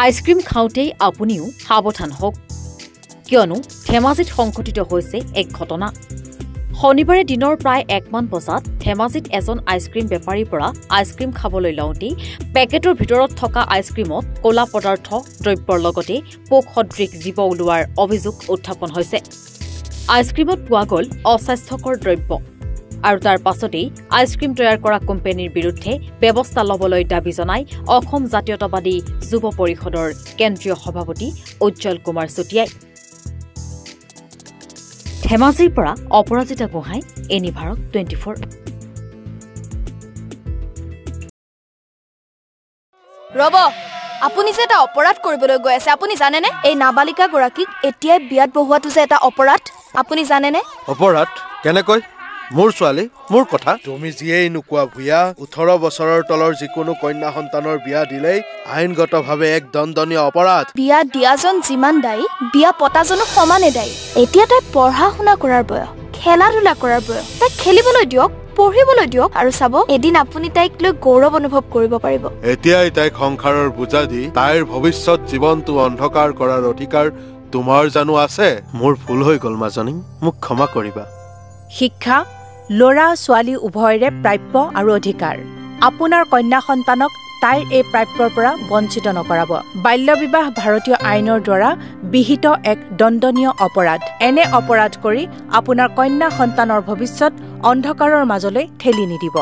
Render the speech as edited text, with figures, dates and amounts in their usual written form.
ice cream খাওঁতেই আপুনিও সাৱধান হওক কিয়নো ধেমাজিত সংঘটিত হৈছে এক ঘটনা শনিবাৰে দিনৰ প্ৰায় 1 মান বজাত ধেমাজিত এজন আইসক্ৰীম বেপাৰীৰ পৰা আইসক্ৰীম খাবলৈ লওঁতে পেকেটৰ ভিতৰত থকা আইসক্ৰীমত কলা পদাৰ্থ দ্ৰব্যৰ লগতে পোক সদৃশ জীৱ ওলোৱাৰ অভিযোগ উত্থাপন হৈছে আইসক্ৰীমত পোৱা গ'ল অস্বাস্থ্যকৰ দ্ৰব্য আৰু তাৰ পাছতেই আইসক্ৰীম তৈয়াৰ কৰা কোম্পানীৰ বিৰুদ্ধে ব্যৱস্থা ল'বলৈ দাবী জনাই অসম জাতীয়তাবাদী যুৱ পৰিষদৰ কেন্দ্ৰীয় সভাপতি উজ্জ্বল কুমাৰ চুটিয়াই ধেমাজিৰ পৰা অপৰাজিতা গোহাঁই এনি ভাৰত 24 ৰব আপুনি যে এটা অপৰাধ কৰিবলৈ গৈ আছে আপুনি জানেনে এই নাবালিকা গৰাকীক এতিয়াই বিয়াত বহুৱাটো যে এটা অপৰাধ আপুনি জানেনে অপৰাধ কেনেকৈ মোৰ ছোৱালী মোৰ কথা তুমি যিয়েই নোকোৱা ভূঞা 18 বছৰৰ তলৰ যিকোনো কন্যা সন্তানৰ বিয়া দিলেই আইনগতভাৱে এক দণ্ডনীয় অপৰাধ বিয়া দিয়াজন যিমান দায়ী বিয়া পতাজনো সমানে দায়ী এতিয়া তাই পঢ়া শুনা কৰাৰ বয়স খেলা ধূলা কৰাৰ বয়স তাই খেলিবলৈ দিয়ক পঢ়িবলৈ দিয়ক আৰু চাব এদিন আপুনি তাইক লৈ গৌৰৱ অনুভৱ কৰিব পাৰিব এতিয়াই তাইক সংসাৰৰ বোজা দি তাইৰ ভৱিষ্যত জীৱনটো অন্ধকাৰ কৰাৰ অধিকাৰ তোমাৰ জানো আছে মোৰ ভুল হৈ গ'ল মাজনী মোক ক্ষমা কৰিবা শিক্ষা ল'ৰা ছোৱালী উভয়ৰে প্ৰাপ্য আৰু অধিকাৰ আপোনাৰ কন্যা সন্তানক তাইৰ এই প্ৰাপ্যৰ পৰা বঞ্চিত নকৰাব বাল্য বিবাহ ভাৰতীয় আইনৰ দ্বাৰা বিহিত এক দণ্ডনীয় অপৰাধ এনে অপৰাধ কৰি আপোনাৰ কন্যা সন্তানৰ ভৱিষ্যত অন্ধকাৰৰ মাজলৈ ঠেলি নিদিব